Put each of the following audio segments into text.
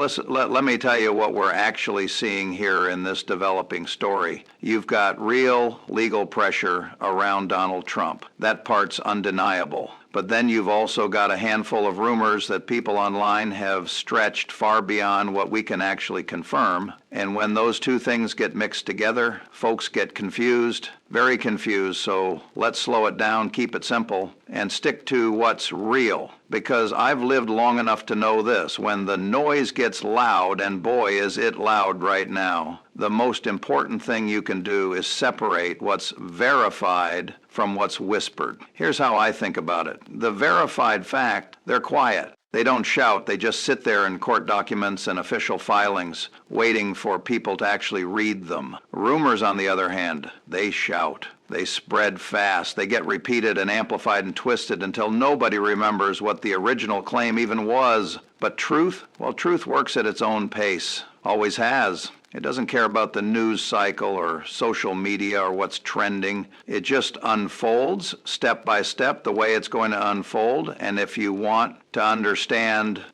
listen, let me tell you what we're actually seeing here in this developing story. You've got real legal pressure around Donald Trump. That part's undeniable. But then you've also got a handful of rumors that people online have stretched far beyond what we can actually confirm. And when those two things get mixed together, folks get confused, very confused. So let's slow it down, keep it simple, and stick to what's real. Because I've lived long enough to know this. When the noise gets loud, and boy is it loud right now, the most important thing you can do is separate what's verified from what's whispered. Here's how I think about it. The verified fact, they're quiet. They don't shout. They just sit there in court documents and official filings waiting for people to actually read them. Rumors, on the other hand, they shout. They spread fast. They get repeated and amplified and twisted until nobody remembers what the original claim even was. But truth? Well, truth works at its own pace. Always has. It doesn't care about the news cycle or social media or what's trending. It just unfolds step by step the way it's going to unfold. And if you want to understand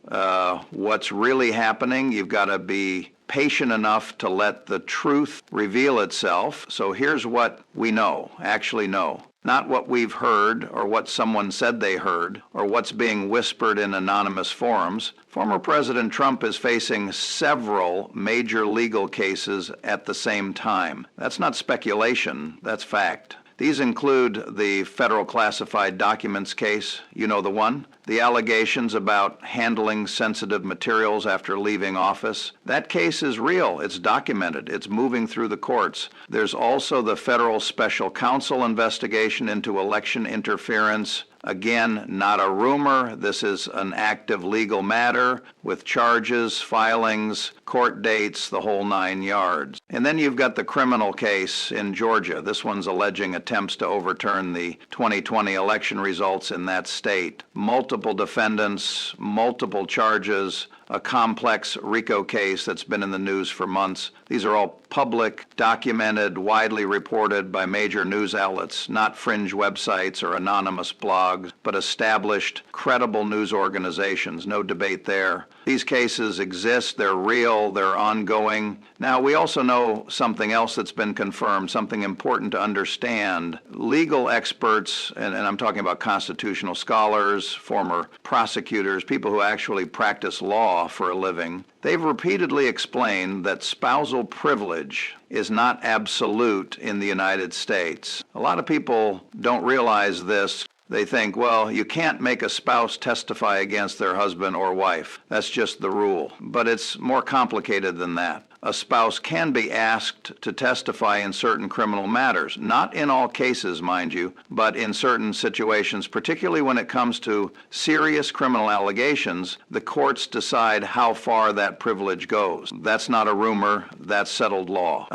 what's really happening, you've got to be patient enough to let the truth reveal itself. So here's what we know, actually know. Not what we've heard or what someone said they heard or what's being whispered in anonymous forums. Former President Trump is facing several major legal cases at the same time. That's not speculation, that's fact. These include the federal classified documents case, you know the one, the allegations about handling sensitive materials after leaving office. That case is real, it's documented, it's moving through the courts. There's also the federal special counsel investigation into election interference. Again, not a rumor. This is an active legal matter with charges, filings, court dates, the whole 9 yards. And then you've got the criminal case in Georgia. This one's alleging attempts to overturn the 2020 election results in that state. Multiple defendants, multiple charges, a complex RICO case that's been in the news for months. These are all public, documented, widely reported by major news outlets, not fringe websites or anonymous blogs, but established, credible news organizations. No debate there. These cases exist, they're real, they're ongoing. Now, we also know something else that's been confirmed, something important to understand. Legal experts, and I'm talking about constitutional scholars, former prosecutors, people who actually practice law for a living, they've repeatedly explained that spousal privilege is not absolute in the United States. A lot of people don't realize this. They think, well, you can't make a spouse testify against their husband or wife. That's just the rule. But it's more complicated than that. A spouse can be asked to testify in certain criminal matters. Not in all cases, mind you, but in certain situations, particularly when it comes to serious criminal allegations, the courts decide how far that privilege goes. That's not a rumor, that's settled law.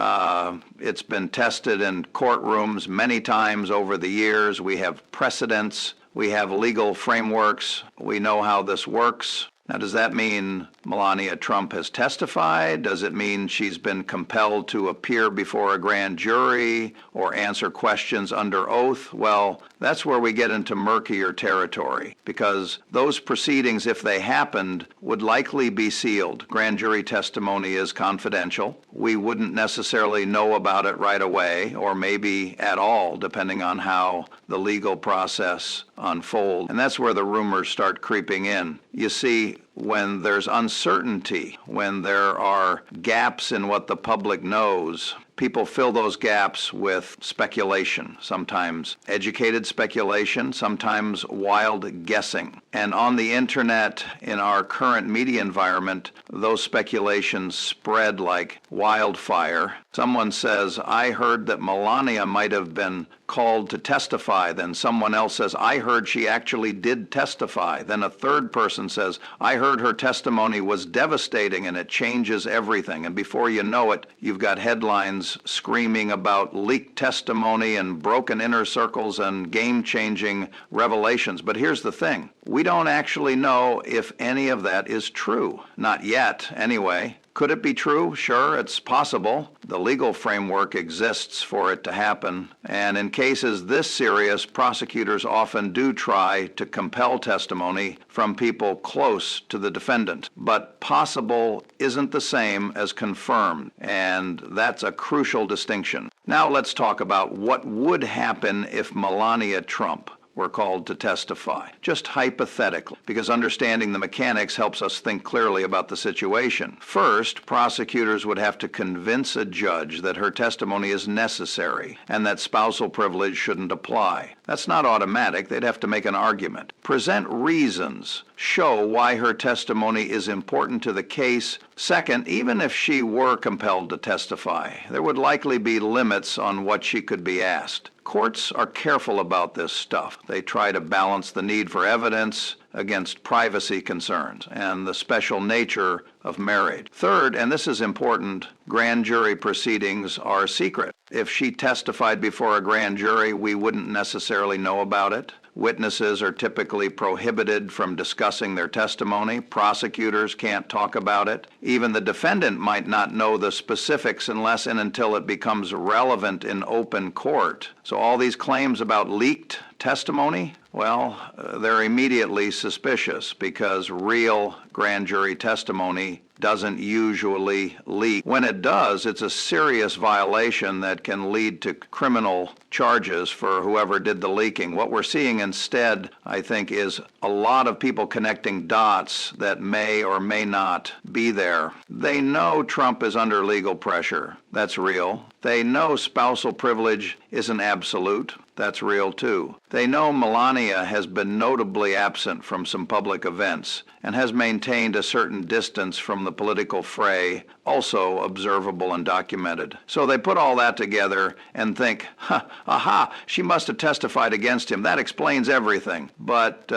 It's been tested in courtrooms many times over the years. We have precedents, we have legal frameworks, we know how this works. Now, does that mean Melania Trump has testified? Does it mean she's been compelled to appear before a grand jury or answer questions under oath? Well, that's where we get into murkier territory, because those proceedings, if they happened, would likely be sealed. Grand jury testimony is confidential. We wouldn't necessarily know about it right away, or maybe at all, depending on how the legal process unfolds. And that's where the rumors start creeping in. You see, when there's uncertainty, when there are gaps in what the public knows, people fill those gaps with speculation, sometimes educated speculation, sometimes wild guessing. And on the internet, in our current media environment, those speculations spread like wildfire. Someone says, I heard that Melania might have been called to testify. Then someone else says, I heard she actually did testify. Then a third person says, I heard her testimony was devastating and it changes everything. And before you know it, you've got headlines screaming about leaked testimony and broken inner circles and game-changing revelations. But here's the thing. We don't actually know if any of that is true. Not yet, anyway. Could it be true? Sure, it's possible. The legal framework exists for it to happen. And in cases this serious, prosecutors often do try to compel testimony from people close to the defendant. But possible isn't the same as confirmed, and that's a crucial distinction. Now let's talk about what would happen if Melania Trump were called to testify, just hypothetically, because understanding the mechanics helps us think clearly about the situation. First, prosecutors would have to convince a judge that her testimony is necessary and that spousal privilege shouldn't apply. That's not automatic. They'd have to make an argument, present reasons, show why her testimony is important to the case. Second, even if she were compelled to testify, there would likely be limits on what she could be asked. Courts are careful about this stuff. They try to balance the need for evidence against privacy concerns and the special nature of marriage. Third, and this is important, grand jury proceedings are secret. If she testified before a grand jury, we wouldn't necessarily know about it. Witnesses are typically prohibited from discussing their testimony. Prosecutors can't talk about it. Even the defendant might not know the specifics unless and until it becomes relevant in open court. So all these claims about leaked testimony, well, they're immediately suspicious because real grand jury testimony doesn't usually leak. When it does, it's a serious violation that can lead to criminal charges for whoever did the leaking. What we're seeing instead, I think, is a lot of people connecting dots that may or may not be there. They know Trump is under legal pressure. That's real. They know spousal privilege isn't absolute. That's real too. They know Melania has been notably absent from some public events and has maintained a certain distance from the political fray, also observable and documented. So they put all that together and think, aha, she must have testified against him. That explains everything. But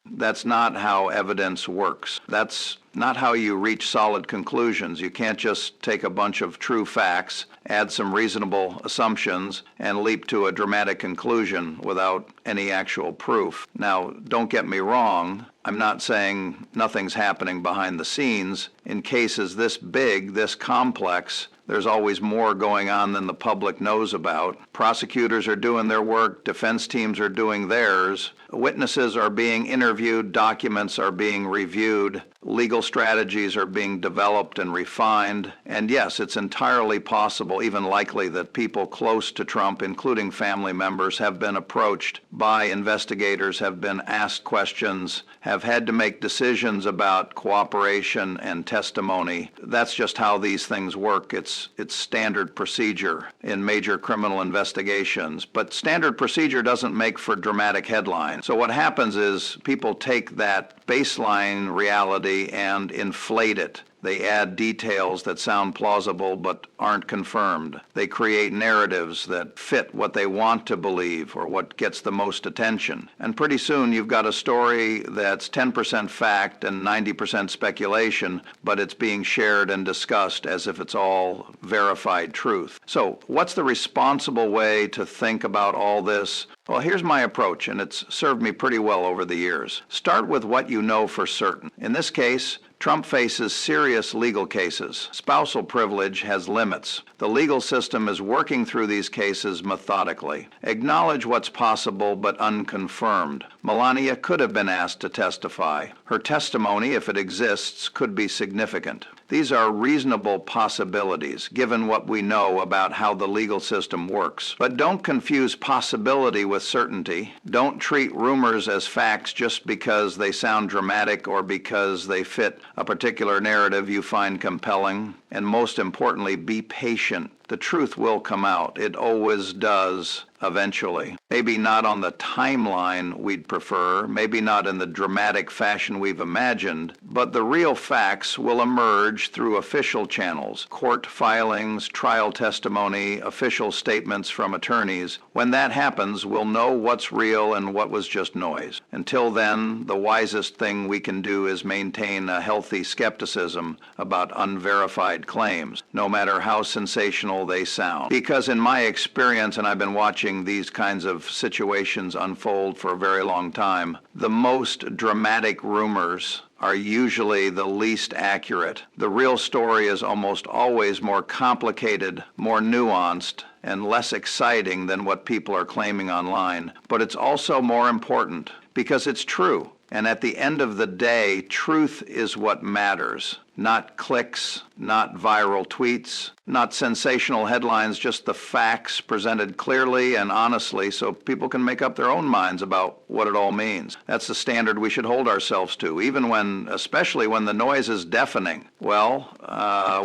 that's not how evidence works. That's not how you reach solid conclusions. You can't just take a bunch of true facts, add some reasonable assumptions, and leap to a dramatic conclusion without any actual proof. Now, don't get me wrong. I'm not saying nothing's happening behind the scenes. In cases this big, this complex, there's always more going on than the public knows about. Prosecutors are doing their work, defense teams are doing theirs, witnesses are being interviewed, documents are being reviewed, legal strategies are being developed and refined. And yes, it's entirely possible, even likely, that people close to Trump, including family members, have been approached by investigators, have been asked questions, have had to make decisions about cooperation and testimony. That's just how these things work. It's standard procedure in major criminal investigations. But standard procedure doesn't make for dramatic headlines. So what happens is people take that baseline reality and inflate it. They add details that sound plausible but aren't confirmed. They create narratives that fit what they want to believe or what gets the most attention. And pretty soon you've got a story that's 10% fact and 90% speculation, but it's being shared and discussed as if it's all verified truth. So what's the responsible way to think about all this? Well, here's my approach, and it's served me pretty well over the years. Start with what you know for certain. In this case, Trump faces serious legal cases. Spousal privilege has limits. The legal system is working through these cases methodically. Acknowledge what's possible but unconfirmed. Melania could have been asked to testify. Her testimony, if it exists, could be significant. These are reasonable possibilities, given what we know about how the legal system works. But don't confuse possibility with certainty. Don't treat rumors as facts just because they sound dramatic or because they fit a particular narrative you find compelling. And most importantly, be patient. The truth will come out. It always does, eventually. Maybe not on the timeline we'd prefer, maybe not in the dramatic fashion we've imagined, but the real facts will emerge through official channels, court filings, trial testimony, official statements from attorneys. When that happens, we'll know what's real and what was just noise. Until then, the wisest thing we can do is maintain a healthy skepticism about unverified claims, no matter how sensational they sound. Because in my experience, and I've been watching these kinds of situations unfold for a very long time, the most dramatic rumors are usually the least accurate. The real story is almost always more complicated, more nuanced, and less exciting than what people are claiming online. But it's also more important because it's true. And at the end of the day, truth is what matters. Not clicks, not viral tweets, not sensational headlines, just the facts presented clearly and honestly so people can make up their own minds about what it all means. That's the standard we should hold ourselves to, especially when the noise is deafening. Well,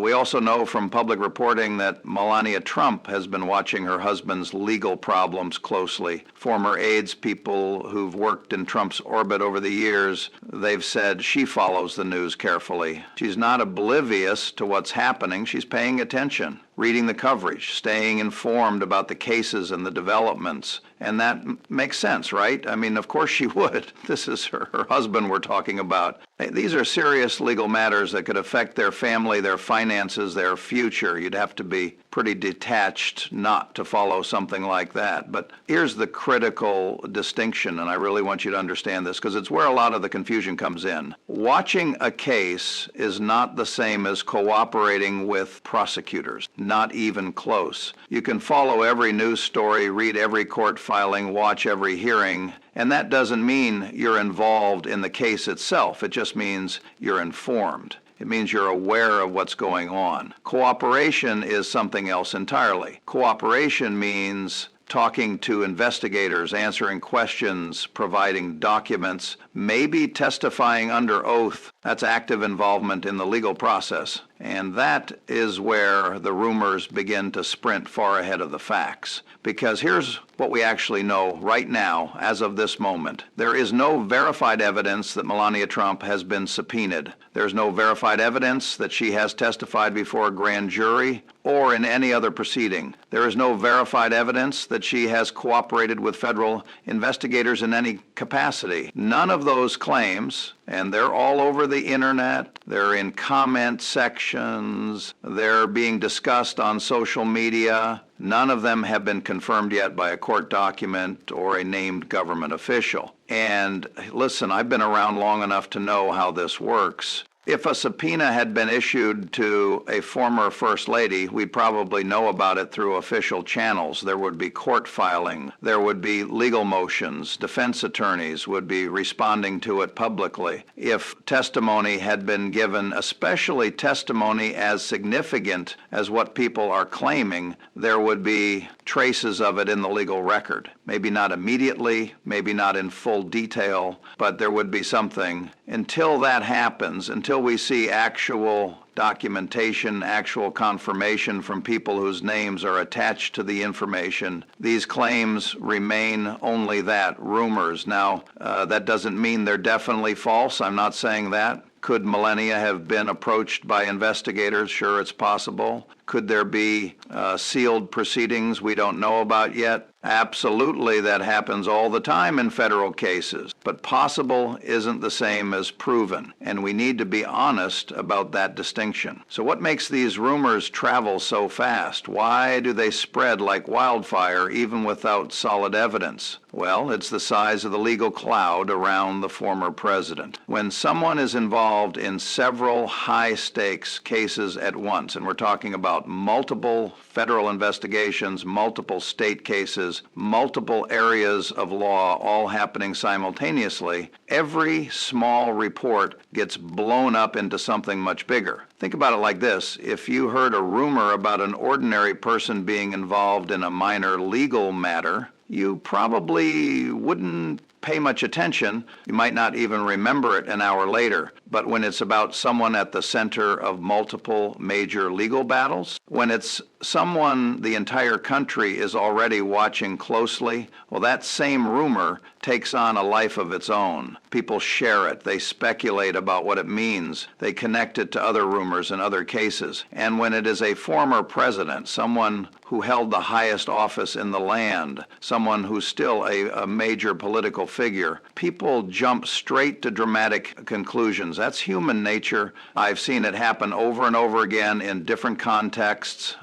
we also know from public reporting that Melania Trump has been watching her husband's legal problems closely. Former aides people who've worked in Trump's orbit over the years, they've said she follows the news carefully. She's not oblivious to what's happening. She's paying attention, reading the coverage, staying informed about the cases and the developments. And that makes sense, right? I mean, of course she would. This is her husband we're talking about. These are serious legal matters that could affect their family, their finances, their future. You'd have to be pretty detached not to follow something like that. But here's the critical distinction, and I really want you to understand this because it's where a lot of the confusion comes in. Watching a case is not the same as cooperating with prosecutors, not even close. You can follow every news story, read every court filing, watch every hearing, and that doesn't mean you're involved in the case itself. It just means you're informed. It means you're aware of what's going on. Cooperation is something else entirely. Cooperation means talking to investigators, answering questions, providing documents, maybe testifying under oath. That's active involvement in the legal process. And that is where the rumors begin to sprint far ahead of the facts. Because here's what we actually know right now, as of this moment. There is no verified evidence that Melania Trump has been subpoenaed. There's no verified evidence that she has testified before a grand jury or in any other proceeding. There is no verified evidence that she has cooperated with federal investigators in any capacity. None of those claims, and they're all over the internet, they're in comment sections, they're being discussed on social media. None of them have been confirmed yet by a court document or a named government official. And listen, I've been around long enough to know how this works. If a subpoena had been issued to a former First Lady, we'd probably know about it through official channels. There would be court filing. There would be legal motions. Defense attorneys would be responding to it publicly. If testimony had been given, especially testimony as significant as what people are claiming, there would be traces of it in the legal record. Maybe not immediately, maybe not in full detail, but there would be something. Until that happens, until we see actual documentation, actual confirmation from people whose names are attached to the information, these claims remain only that, rumors. Now, that doesn't mean they're definitely false. I'm not saying that. Could Melania have been approached by investigators? Sure, it's possible. Could there be sealed proceedings we don't know about yet? Absolutely, that happens all the time in federal cases. But possible isn't the same as proven, and we need to be honest about that distinction. So what makes these rumors travel so fast? Why do they spread like wildfire even without solid evidence? Well, it's the size of the legal cloud around the former president. When someone is involved in several high-stakes cases at once, and we're talking about multiple federal investigations, multiple state cases, multiple areas of law all happening simultaneously, every small report gets blown up into something much bigger. Think about it like this. If you heard a rumor about an ordinary person being involved in a minor legal matter, you probably wouldn't pay much attention. You might not even remember it an hour later. But when it's about someone at the center of multiple major legal battles, when it's someone the entire country is already watching closely, well, that same rumor takes on a life of its own. People share it. They speculate about what it means. They connect it to other rumors and other cases. And when it is a former president, someone who held the highest office in the land, someone who's still a major political figure, people jump straight to dramatic conclusions times. That's human nature. I've seen it happen over and over again in different contexts.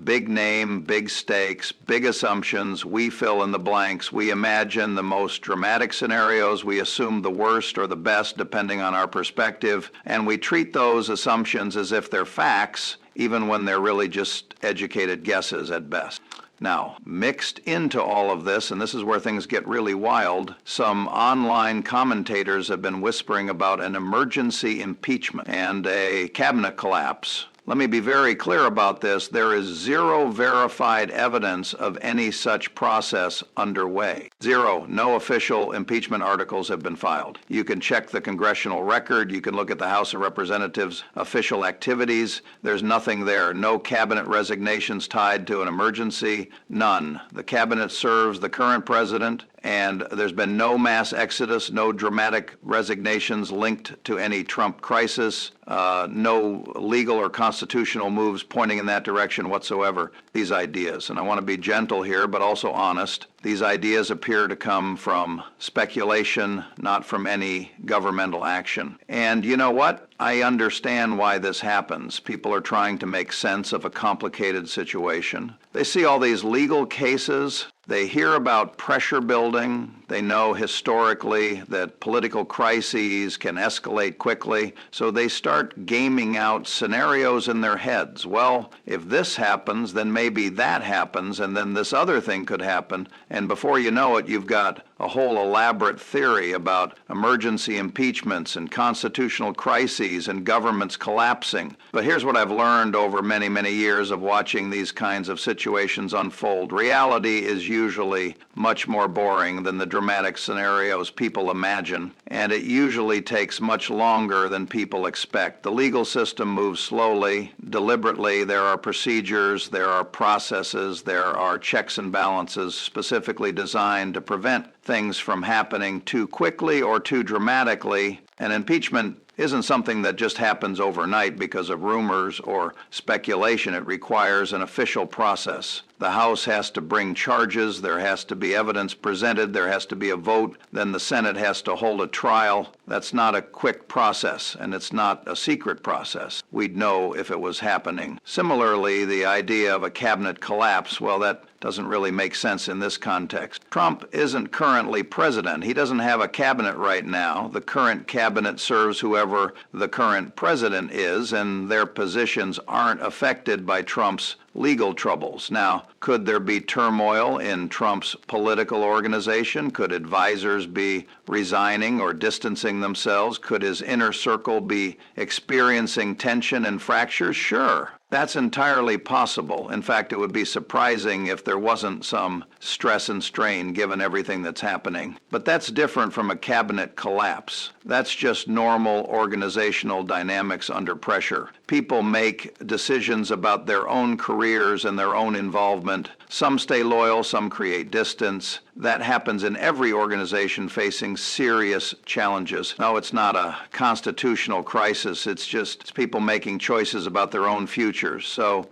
Big name, big stakes, big assumptions. We fill in the blanks. We imagine the most dramatic scenarios. We assume the worst or the best, depending on our perspective. And we treat those assumptions as if they're facts, even when they're really just educated guesses at best. Now, mixed into all of this, and this is where things get really wild, some online commentators have been whispering about an emergency impeachment and a cabinet collapse. Let me be very clear about this. There is zero verified evidence of any such process underway. Zero. No official impeachment articles have been filed. You can check the congressional record. You can look at the House of Representatives' official activities. There's nothing there. No cabinet resignations tied to an emergency. None. The cabinet serves the current president, and there's been no mass exodus, no dramatic resignations linked to any Trump crisis, no legal or constitutional moves pointing in that direction whatsoever. These ideas, and I want to be gentle here, but also honest, these ideas appear to come from speculation, not from any governmental action. And you know what? I understand why this happens. People are trying to make sense of a complicated situation. They see all these legal cases. They hear about pressure building. They know historically that political crises can escalate quickly. So they start gaming out scenarios in their heads. Well, if this happens, then maybe that happens, and then this other thing could happen. And before you know it, you've got a whole elaborate theory about emergency impeachments and constitutional crises and governments collapsing. But here's what I've learned over many, many years of watching these kinds of situations unfold. Reality is usually much more boring than the dramatic scenarios people imagine, and it usually takes much longer than people expect. The legal system moves slowly, deliberately. There are procedures, there are processes, there are checks and balances specifically designed to prevent things from happening too quickly or too dramatically. And impeachment isn't something that just happens overnight because of rumors or speculation. It requires an official process. The House has to bring charges, there has to be evidence presented, there has to be a vote, then the Senate has to hold a trial. That's not a quick process, and it's not a secret process. We'd know if it was happening. Similarly, the idea of a cabinet collapse, well, that doesn't really make sense in this context. Trump isn't currently president. He doesn't have a cabinet right now. The current cabinet serves whoever the current president is, and their positions aren't affected by Trump's legal troubles. Now, could there be turmoil in Trump's political organization? Could advisors be resigning or distancing themselves? Could his inner circle be experiencing tension and fractures? Sure. That's entirely possible. In fact, it would be surprising if there wasn't some stress and strain given everything that's happening. But that's different from a cabinet collapse. That's just normal organizational dynamics under pressure. People make decisions about their own careers and their own involvement. Some stay loyal, some create distance. That happens in every organization facing serious challenges. No, it's not a constitutional crisis. It's people making choices about their own futures. So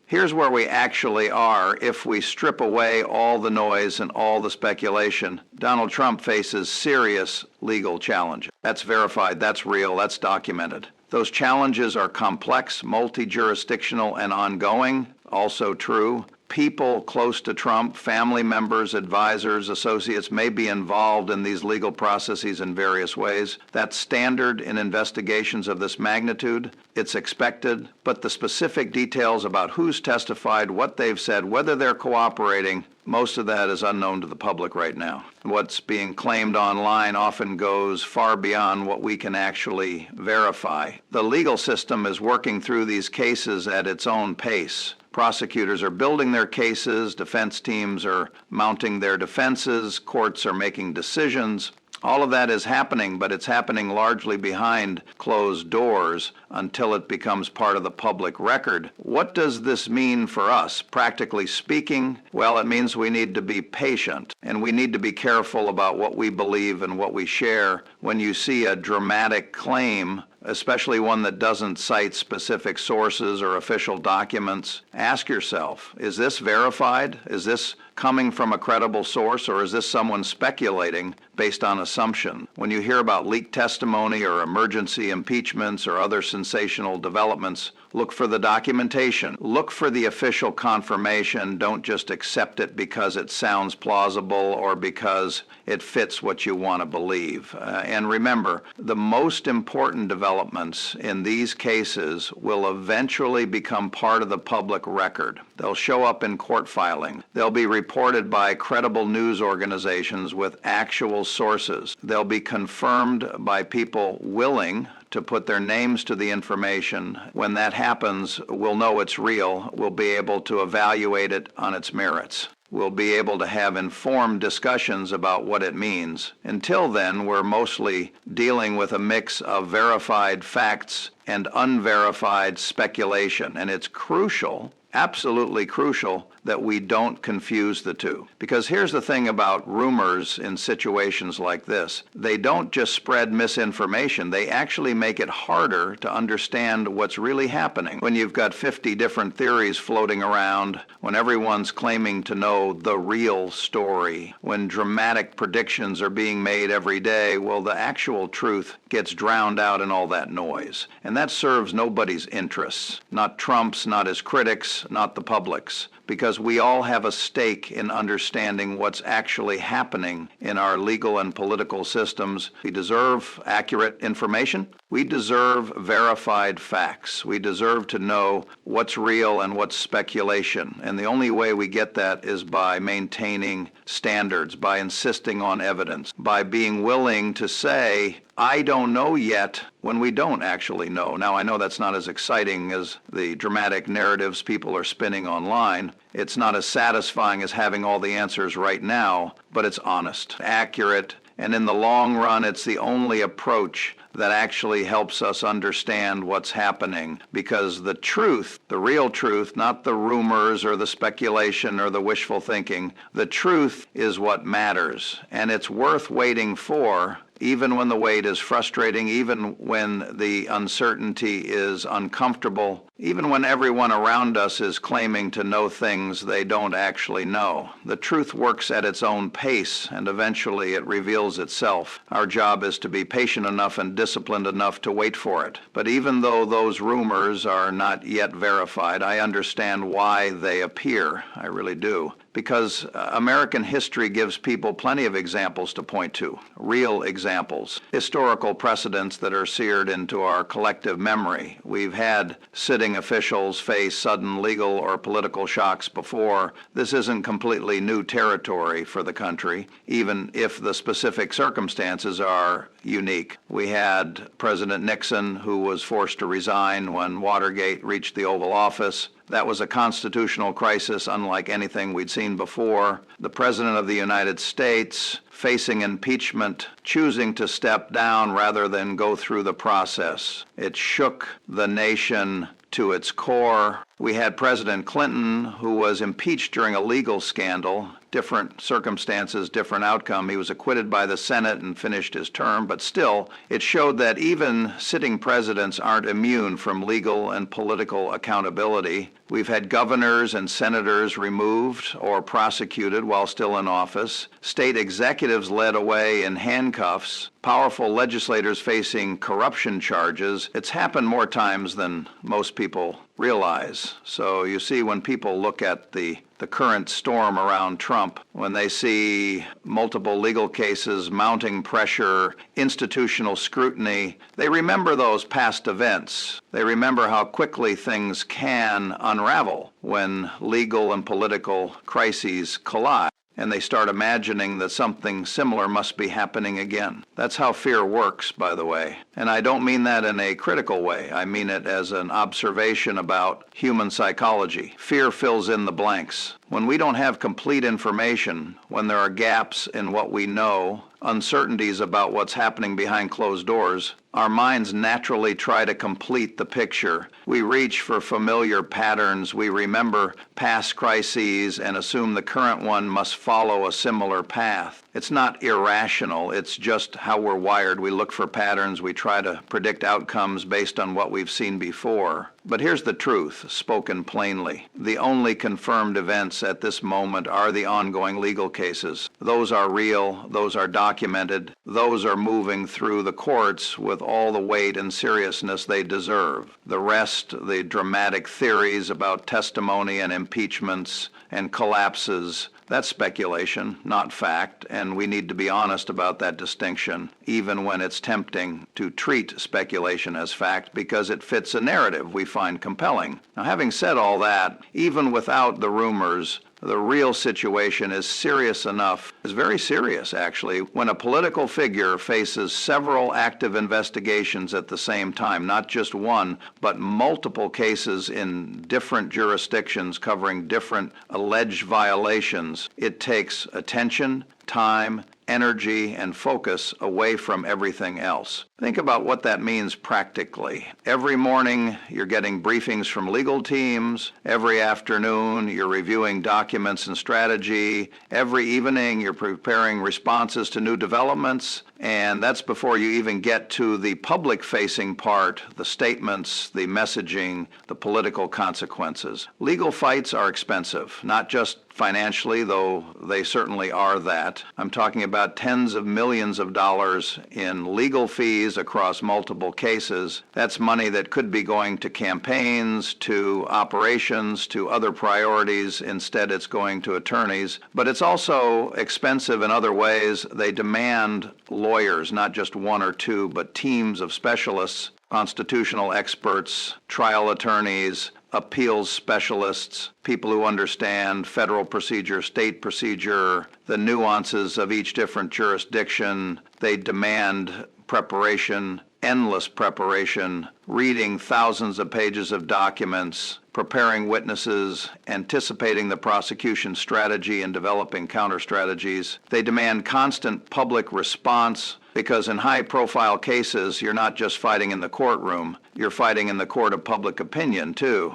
here's where we actually are. If we strip away all the noise and all the speculation, Donald Trump faces serious legal challenges. That's verified, that's real, that's documented. Those challenges are complex, multi-jurisdictional, and ongoing. Also true. People close to Trump, family members, advisors, associates may be involved in these legal processes in various ways. That's standard in investigations of this magnitude. It's expected, but the specific details about who's testified, what they've said, whether they're cooperating, most of that is unknown to the public right now. What's being claimed online often goes far beyond what we can actually verify. The legal system is working through these cases at its own pace. Prosecutors are building their cases, defense teams are mounting their defenses, courts are making decisions. All of that is happening, but it's happening largely behind closed doors until it becomes part of the public record. What does this mean for us, practically speaking? Well, it means we need to be patient, and we need to be careful about what we believe and what we share. When you see a dramatic claim especially one that doesn't cite specific sources or official documents, ask yourself, is this verified? Is this coming from a credible source, or is this someone speculating based on assumption? When you hear about leaked testimony or emergency impeachments or other sensational developments, look for the documentation. Look for the official confirmation. Don't just accept it because it sounds plausible or because it fits what you want to believe. And remember, the most important developments in these cases will eventually become part of the public record. They'll show up in court filing. They'll be reported by credible news organizations with actual sources. They'll be confirmed by people willing to put their names to the information. When that happens, we'll know it's real. We'll be able to evaluate it on its merits. We'll be able to have informed discussions about what it means. Until then, we're mostly dealing with a mix of verified facts and unverified speculation. And it's crucial, absolutely crucial, that we don't confuse the two. Because here's the thing about rumors in situations like this. They don't just spread misinformation. They actually make it harder to understand what's really happening. When you've got 50 different theories floating around, when everyone's claiming to know the real story, when dramatic predictions are being made every day, well, the actual truth gets drowned out in all that noise. And that serves nobody's interests. Not Trump's, not his critics, not the public's. Because we all have a stake in understanding what's actually happening in our legal and political systems. We deserve accurate information. We deserve verified facts. We deserve to know what's real and what's speculation. And the only way we get that is by maintaining standards, by insisting on evidence, by being willing to say, I don't know yet, when we don't actually know. Now, I know that's not as exciting as the dramatic narratives people are spinning online. It's not as satisfying as having all the answers right now, but it's honest, accurate, and in the long run, it's the only approach that actually helps us understand what's happening. Because the truth, the real truth, not the rumors or the speculation or the wishful thinking, the truth is what matters. And it's worth waiting for, even when the wait is frustrating, even when the uncertainty is uncomfortable, even when everyone around us is claiming to know things they don't actually know. The truth works at its own pace, and eventually it reveals itself. Our job is to be patient enough and disciplined enough to wait for it. But even though those rumors are not yet verified, I understand why they appear. I really do. Because American history gives people plenty of examples to point to, real examples, historical precedents that are seared into our collective memory. We've had sitting officials face sudden legal or political shocks before. This isn't completely new territory for the country, even if the specific circumstances are unique. We had President Nixon, who was forced to resign when Watergate reached the Oval Office. That was a constitutional crisis unlike anything we'd seen before. The President of the United States facing impeachment, choosing to step down rather than go through the process. It shook the nation to its core. We had President Clinton, who was impeached during a legal scandal. Different circumstances, different outcome. He was acquitted by the Senate and finished his term, but still, it showed that even sitting presidents aren't immune from legal and political accountability. We've had governors and senators removed or prosecuted while still in office, state executives led away in handcuffs, powerful legislators facing corruption charges. It's happened more times than most people realize. So you see, when people look at the current storm around Trump, when they see multiple legal cases, mounting pressure, institutional scrutiny, they remember those past events. They remember how quickly things can unravel when legal and political crises collide. And they start imagining that something similar must be happening again. That's how fear works, by the way. And I don't mean that in a critical way. I mean it as an observation about human psychology. Fear fills in the blanks. When we don't have complete information, when there are gaps in what we know, uncertainties about what's happening behind closed doors, Our minds naturally try to complete the picture. We reach for familiar patterns. We remember past crises and assume the current one must follow a similar path. It's not irrational. It's just how we're wired. We look for patterns. We try to predict outcomes based on what we've seen before. But here's the truth, spoken plainly. The only confirmed events at this moment are the ongoing legal cases. Those are real. Those are documented. Those are moving through the courts with all the weight and seriousness they deserve. The rest, the dramatic theories about testimony and impeachments and collapses, that's speculation, not fact, and we need to be honest about that distinction, even when it's tempting to treat speculation as fact because it fits a narrative we find compelling. Now, having said all that, even without the rumors, the real situation is serious enough, is very serious actually, when a political figure faces several active investigations at the same time, not just one, but multiple cases in different jurisdictions covering different alleged violations. It takes attention, time, energy, and focus away from everything else. Think about what that means practically. Every morning, you're getting briefings from legal teams. Every afternoon, you're reviewing documents and strategy. Every evening, you're preparing responses to new developments. And that's before you even get to the public-facing part, the statements, the messaging, the political consequences. Legal fights are expensive, not just financially, though they certainly are that. I'm talking about tens of millions of dollars in legal fees across multiple cases. That's money that could be going to campaigns, to operations, to other priorities. Instead, it's going to attorneys. But it's also expensive in other ways. They demand lawyers, not just one or two, but teams of specialists, constitutional experts, trial attorneys, appeals specialists, people who understand federal procedure, state procedure, the nuances of each different jurisdiction. They demand preparation, endless preparation, reading thousands of pages of documents, preparing witnesses, anticipating the prosecution strategy and developing counter strategies. They demand constant public response because in high-profile cases, you're not just fighting in the courtroom, you're fighting in the court of public opinion, too.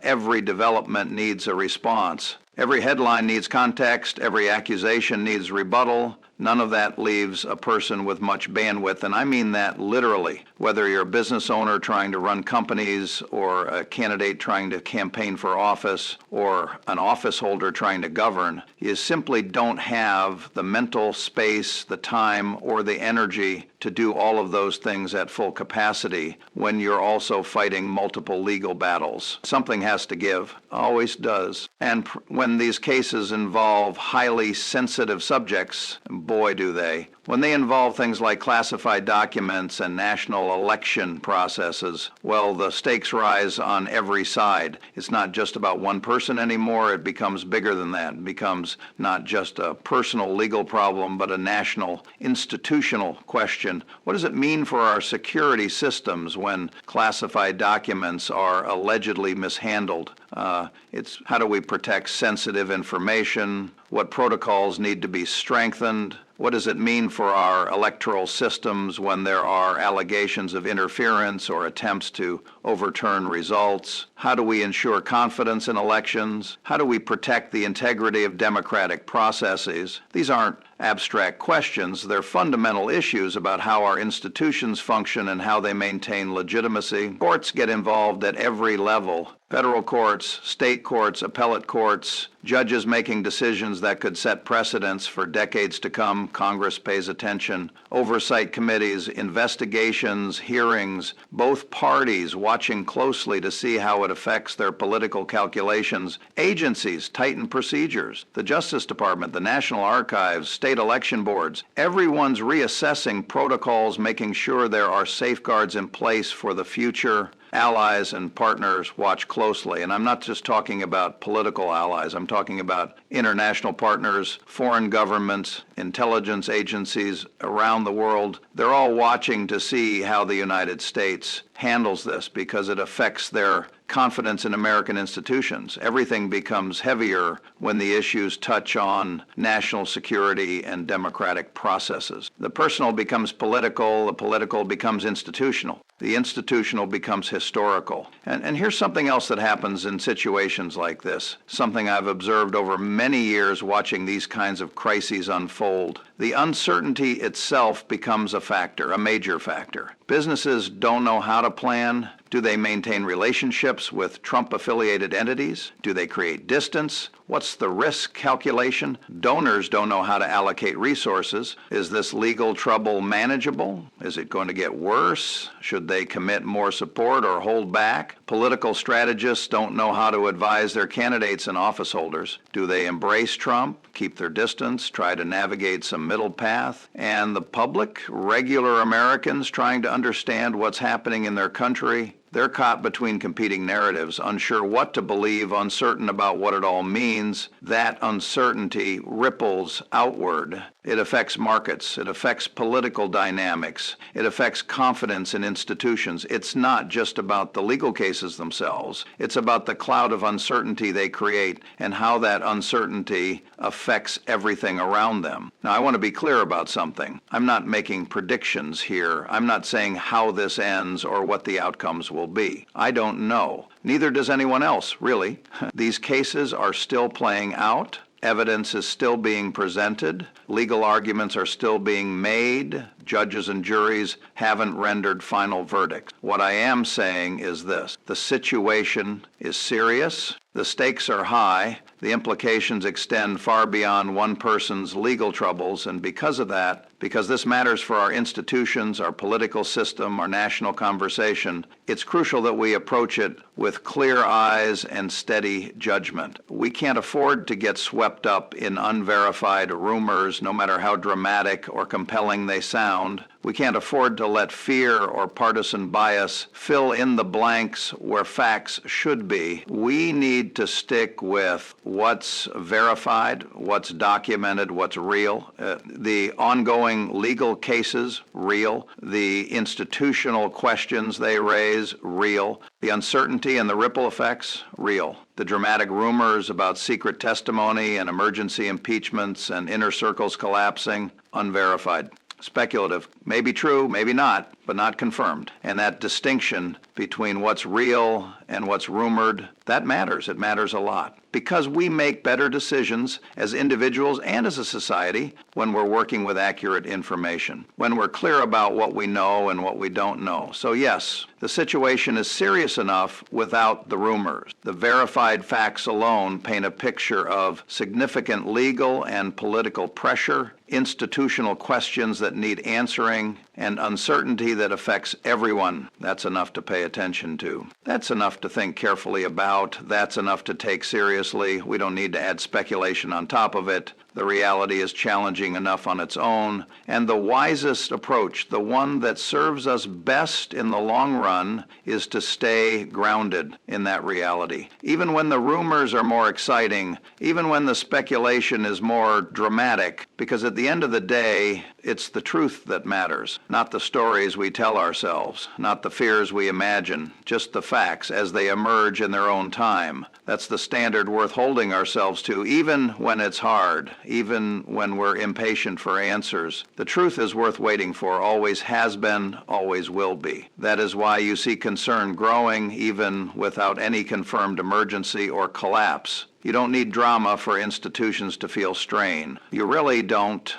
Every development needs a response. Every headline needs context. Every accusation needs rebuttal. None of that leaves a person with much bandwidth, and I mean that literally. Whether you're a business owner trying to run companies, or a candidate trying to campaign for office, or an office holder trying to govern, you simply don't have the mental space, the time, or the energy to do all of those things at full capacity when you're also fighting multiple legal battles. Something has to give, always does. And when these cases involve highly sensitive subjects, boy do they. When they involve things like classified documents and national election processes, well, the stakes rise on every side. It's not just about one person anymore. It becomes bigger than that. It becomes not just a personal legal problem, but a national institutional question. What does it mean for our security systems when classified documents are allegedly mishandled? It's how do we protect sensitive information? What protocols need to be strengthened? What does it mean for our electoral systems when there are allegations of interference or attempts to overturn results? How do we ensure confidence in elections? How do we protect the integrity of democratic processes? These aren't abstract questions. They're fundamental issues about how our institutions function and how they maintain legitimacy. Courts get involved at every level. Federal courts, state courts, appellate courts, judges making decisions that could set precedents for decades to come. Congress pays attention. Oversight committees, investigations, hearings, both parties watching closely to see how it affects their political calculations. Agencies tighten procedures. The Justice Department, the National Archives, state election boards. Everyone's reassessing protocols, making sure there are safeguards in place for the future. allies and partners watch closely. And I'm not just talking about political allies. I'm talking about international partners, foreign governments, intelligence agencies around the world. They're all watching to see how the United States handles this because it affects their confidence in American institutions. Everything becomes heavier when the issues touch on national security and democratic processes. The personal becomes political, the political becomes institutional. The institutional becomes historical. And here's something else that happens in situations like this, something I've observed over many years watching these kinds of crises unfold. The uncertainty itself becomes a factor, a major factor. Businesses don't know how to plan. Do they maintain relationships with Trump-affiliated entities? Do they create distance? What's the risk calculation? Donors don't know how to allocate resources. Is this legal trouble manageable? Is it going to get worse? Should they commit more support or hold back? Political strategists don't know how to advise their candidates and office holders. Do they embrace Trump, keep their distance, try to navigate some middle path? And the public, regular Americans trying to understand what's happening in their country, they're caught between competing narratives, unsure what to believe, uncertain about what it all means. That uncertainty ripples outward. It affects markets. It affects political dynamics. It affects confidence in institutions. It's not just about the legal cases themselves. It's about the cloud of uncertainty they create and how that uncertainty affects everything around them. Now, I want to be clear about something. I'm not making predictions here. I'm not saying how this ends or what the outcomes will be. I don't know. Neither does anyone else, really. These cases are still playing out. Evidence is still being presented. Legal arguments are still being made. Judges and juries haven't rendered final verdicts. What I am saying is this: the situation is serious. The stakes are high. The implications extend far beyond one person's legal troubles, and because of that, because this matters for our institutions, our political system, our national conversation, it's crucial that we approach it with clear eyes and steady judgment. We can't afford to get swept up in unverified rumors, no matter how dramatic or compelling they sound. We can't afford to let fear or partisan bias fill in the blanks where facts should be. We need to stick with what's verified, what's documented, what's real. The ongoing legal cases, real. The institutional questions they raise, real. The uncertainty and the ripple effects, real. The dramatic rumors about secret testimony and emergency impeachments and inner circles collapsing, unverified. Speculative. Maybe true, maybe not, but not confirmed. And that distinction between what's real and what's rumored, that matters. It matters a lot. Because we make better decisions as individuals and as a society when we're working with accurate information, when we're clear about what we know and what we don't know. So yes, the situation is serious enough without the rumors. The verified facts alone paint a picture of significant legal and political pressure, institutional questions that need answering, and uncertainty that affects everyone. That's enough to pay attention to. That's enough to think carefully about. That's enough to take seriously. We don't need to add speculation on top of it. The reality is challenging enough on its own. And the wisest approach, the one that serves us best in the long run, is to stay grounded in that reality. Even when the rumors are more exciting, even when the speculation is more dramatic, because at the end of the day, it's the truth that matters, not the stories we tell ourselves, not the fears we imagine, just the facts as they emerge in their own time. That's the standard worth holding ourselves to, even when it's hard, even when we're impatient for answers. The truth is worth waiting for, always has been, always will be. That is why you see concern growing even without any confirmed emergency or collapse. You don't need drama for institutions to feel strain. You really don't.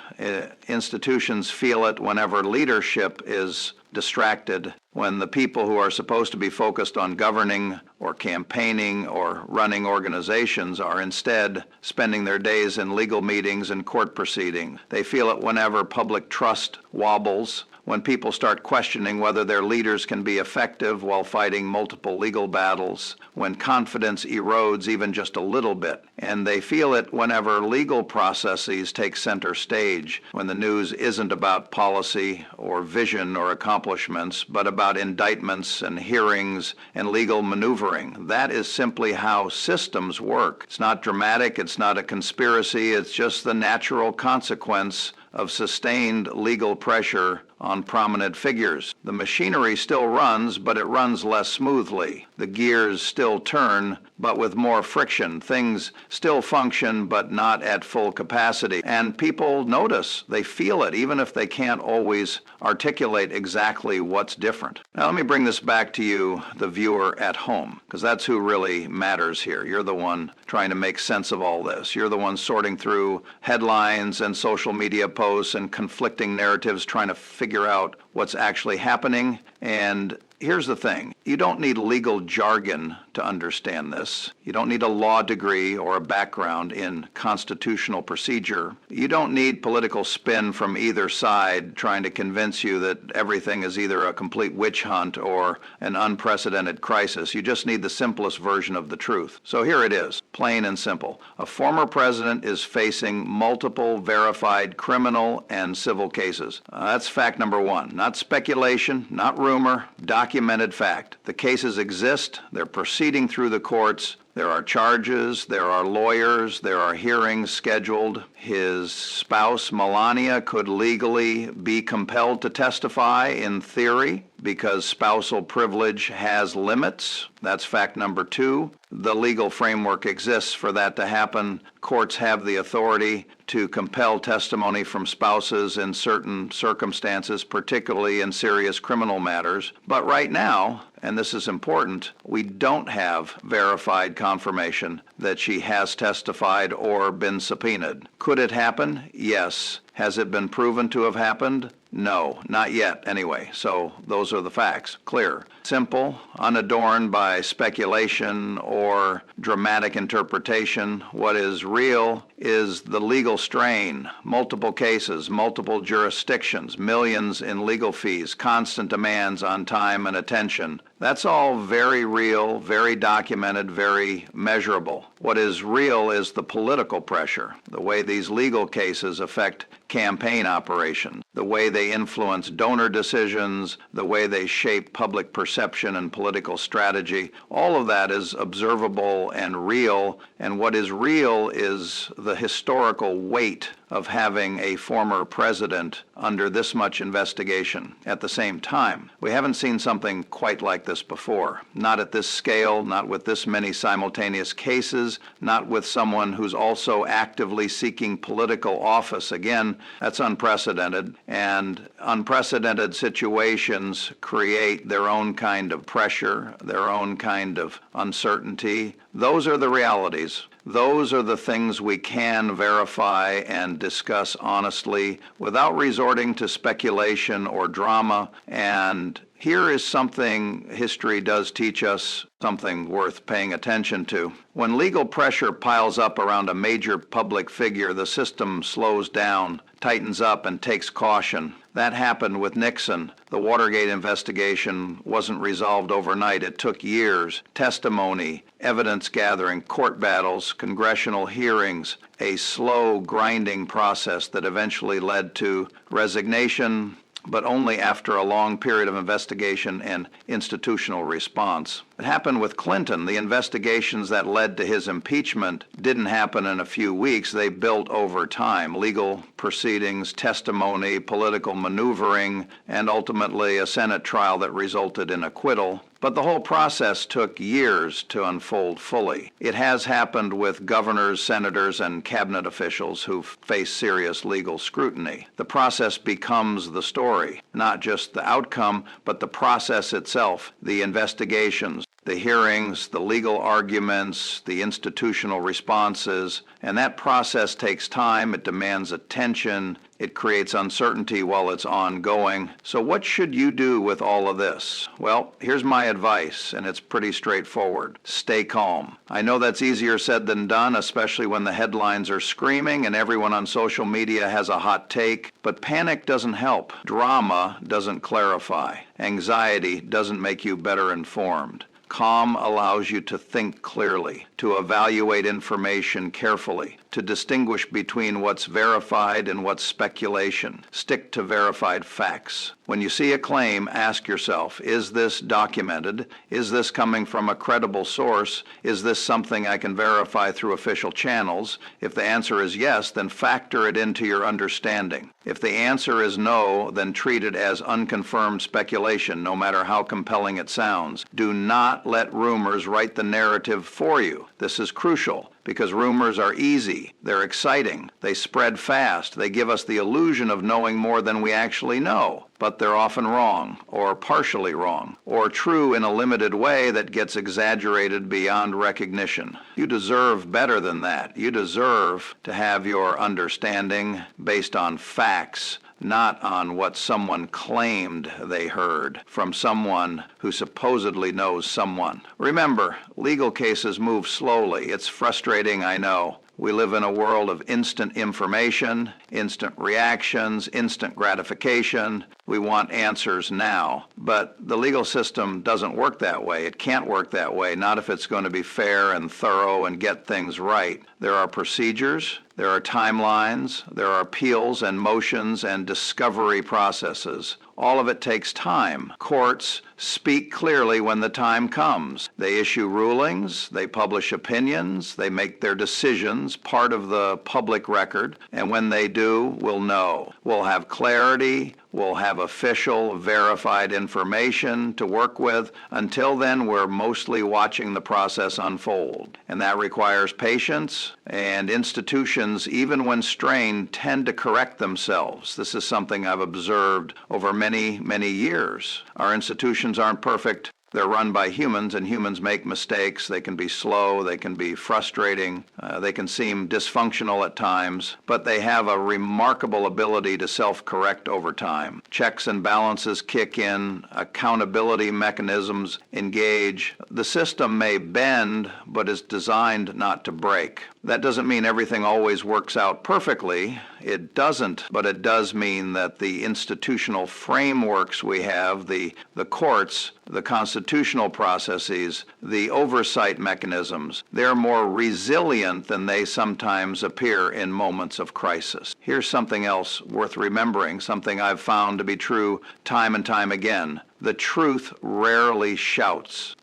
Institutions feel it whenever leadership is distracted, when the people who are supposed to be focused on governing or campaigning or running organizations are instead spending their days in legal meetings and court proceedings. They feel it whenever public trust wobbles, when people start questioning whether their leaders can be effective while fighting multiple legal battles, when confidence erodes even just a little bit. And they feel it whenever legal processes take center stage, when the news isn't about policy or vision or accomplishments, but about indictments and hearings and legal maneuvering. That is simply how systems work. It's not dramatic, it's not a conspiracy, it's just the natural consequence of sustained legal pressure on prominent figures. The machinery still runs, but it runs less smoothly. The gears still turn, but with more friction. Things still function, but not at full capacity. And people notice, they feel it, even if they can't always articulate exactly what's different. Now let me bring this back to you, the viewer at home, because that's who really matters here. You're the one trying to make sense of all this. You're the one sorting through headlines and social media posts and conflicting narratives, trying to figure out what's actually happening. And here's the thing. You don't need legal jargon to understand this. You don't need a law degree or a background in constitutional procedure. You don't need political spin from either side trying to convince you that everything is either a complete witch hunt or an unprecedented crisis. You just need the simplest version of the truth. So here it is, plain and simple. A former president is facing multiple verified criminal and civil cases. That's fact number one. Not speculation, not rumor, documented fact. The cases exist. They're proceeding through the courts. There are charges, there are lawyers, there are hearings scheduled. His spouse, Melania, could legally be compelled to testify in theory because spousal privilege has limits. That's fact number two. The legal framework exists for that to happen. Courts have the authority to compel testimony from spouses in certain circumstances, particularly in serious criminal matters. But right now, and this is important, we don't have verified confirmation that she has testified or been subpoenaed. Could it happen? Yes. Has it been proven to have happened? No, not yet anyway. So those are the facts. Clear. Simple, unadorned by speculation or dramatic interpretation. What is real is the legal strain, multiple cases, multiple jurisdictions, millions in legal fees, constant demands on time and attention. That's all very real, very documented, very measurable. What is real is the political pressure, the way these legal cases affect campaign operations, the way they influence donor decisions, the way they shape public perception and political strategy. All of that is observable and real, and what is real is the historical weight of having a former president under this much investigation at the same time. We haven't seen something quite like this before. Not at this scale, not with this many simultaneous cases, not with someone who's also actively seeking political office. Again, that's unprecedented, and unprecedented situations create their own kind of pressure, their own kind of uncertainty. Those are the realities. Those are the things we can verify and discuss honestly without resorting to speculation or drama. And here is something history does teach us, something worth paying attention to. When legal pressure piles up around a major public figure, the system slows down, tightens up, and takes caution. That happened with Nixon. The Watergate investigation wasn't resolved overnight. It took years. Testimony, evidence gathering, court battles, congressional hearings, a slow grinding process that eventually led to resignation, but only after a long period of investigation and institutional response. It happened with Clinton. The investigations that led to his impeachment didn't happen in a few weeks. They built over time. Legal proceedings, testimony, political maneuvering, and ultimately a Senate trial that resulted in acquittal. But the whole process took years to unfold fully. It has happened with governors, senators, and cabinet officials who face serious legal scrutiny. The process becomes the story, not just the outcome, but the process itself, the investigations, the hearings, the legal arguments, the institutional responses, and that process takes time, it demands attention, it creates uncertainty while it's ongoing. So what should you do with all of this? Well, here's my advice, and it's pretty straightforward. Stay calm. I know that's easier said than done, especially when the headlines are screaming and everyone on social media has a hot take, but panic doesn't help. Drama doesn't clarify. Anxiety doesn't make you better informed. Calm allows you to think clearly, to evaluate information carefully, to distinguish between what's verified and what's speculation. Stick to verified facts. When you see a claim, ask yourself, is this documented? Is this coming from a credible source? Is this something I can verify through official channels? If the answer is yes, then factor it into your understanding. If the answer is no, then treat it as unconfirmed speculation, no matter how compelling it sounds. Do not let rumors write the narrative for you. This is crucial because rumors are easy, they're exciting, they spread fast, they give us the illusion of knowing more than we actually know. But they're often wrong, or partially wrong, or true in a limited way that gets exaggerated beyond recognition. You deserve better than that. You deserve to have your understanding based on facts, not on what someone claimed they heard from someone who supposedly knows someone. Remember, legal cases move slowly. It's frustrating, I know. We live in a world of instant information, instant reactions, instant gratification. We want answers now. But the legal system doesn't work that way. It can't work that way, not if it's going to be fair and thorough and get things right. There are procedures, there are timelines, there are appeals and motions and discovery processes. All of it takes time. Courts speak clearly when the time comes. They issue rulings, they publish opinions, they make their decisions part of the public record, and when they do, we'll know. We'll have clarity, we'll have official, verified information to work with. Until then, we're mostly watching the process unfold, and that requires patience, and institutions, even when strained, tend to correct themselves. This is something I've observed over many, many years. Our institutions aren't perfect. They're run by humans, and humans make mistakes. They can be slow, they can be frustrating, they can seem dysfunctional at times, but they have a remarkable ability to self-correct over time. Checks and balances kick in, accountability mechanisms engage. The system may bend, but is designed not to break. That doesn't mean everything always works out perfectly. It doesn't, but it does mean that the institutional frameworks we have, the courts, the constitutional processes, the oversight mechanisms, they're more resilient than they sometimes appear in moments of crisis. Here's something else worth remembering, something I've found to be true time and time again. The truth rarely shouts.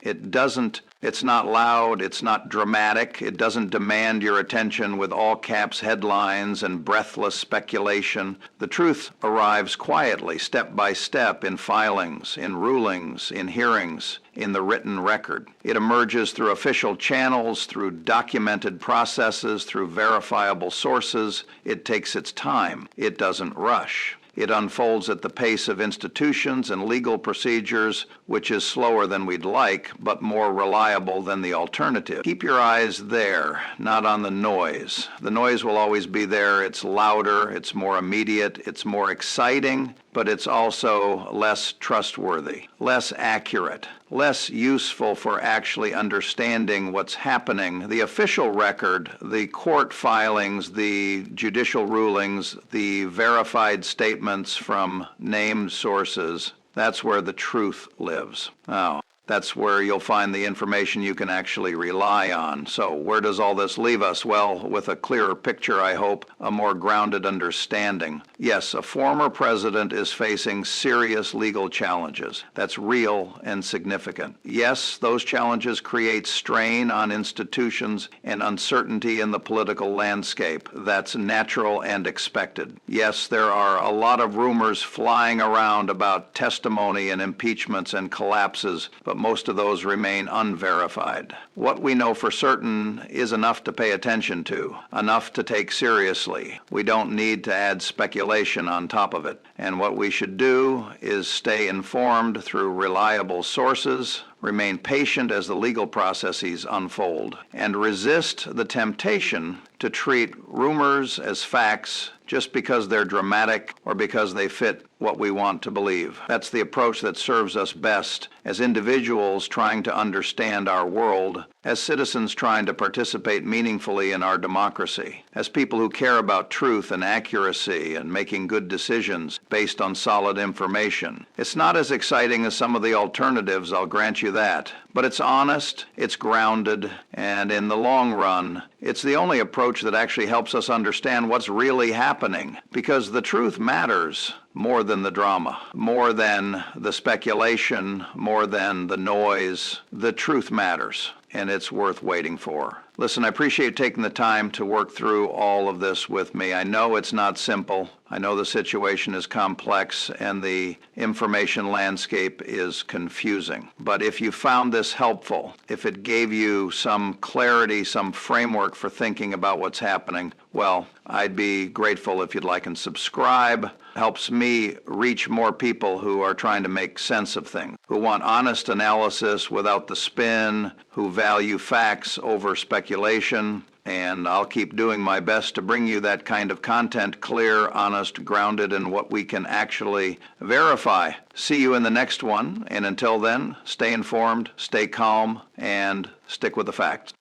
It's not loud, it's not dramatic, it doesn't demand your attention with all caps headlines and breathless speculation. The truth arrives quietly, step by step, in filings, in rulings, in hearings, in the written record. It emerges through official channels, through documented processes, through verifiable sources. It takes its time. It doesn't rush. It unfolds at the pace of institutions and legal procedures, which is slower than we'd like, but more reliable than the alternative. Keep your eyes there, not on the noise. The noise will always be there. It's louder, it's more immediate, it's more exciting, but it's also less trustworthy, less accurate, less useful for actually understanding what's happening. The official record, the court filings, the judicial rulings, the verified statements from named sources, that's where the truth lives. Now, that's where you'll find the information you can actually rely on. So where does all this leave us? Well, with a clearer picture, I hope, a more grounded understanding. Yes, a former president is facing serious legal challenges. That's real and significant. Yes, those challenges create strain on institutions and uncertainty in the political landscape. That's natural and expected. Yes, there are a lot of rumors flying around about testimony and impeachments and collapses, but most of those remain unverified. What we know for certain is enough to pay attention to, enough to take seriously. We don't need to add speculation on top of it. And what we should do is stay informed through reliable sources, remain patient as the legal processes unfold, and resist the temptation to treat rumors as facts just because they're dramatic or because they fit what we want to believe. That's the approach that serves us best as individuals trying to understand our world, as citizens trying to participate meaningfully in our democracy, as people who care about truth and accuracy and making good decisions based on solid information. It's not as exciting as some of the alternatives, I'll grant you that, but it's honest, it's grounded, and in the long run, it's the only approach that actually helps us understand what's really happening, because the truth matters more than the drama, more than the speculation, more than the noise. The truth matters, and it's worth waiting for. Listen, I appreciate you taking the time to work through all of this with me. I know it's not simple. I know the situation is complex and the information landscape is confusing. But if you found this helpful, if it gave you some clarity, some framework for thinking about what's happening, well, I'd be grateful if you'd like and subscribe. Helps me reach more people who are trying to make sense of things, who want honest analysis without the spin, who value facts over speculation. And I'll keep doing my best to bring you that kind of content, clear, honest, grounded in what we can actually verify. See you in the next one, and until then, stay informed, stay calm, and stick with the facts.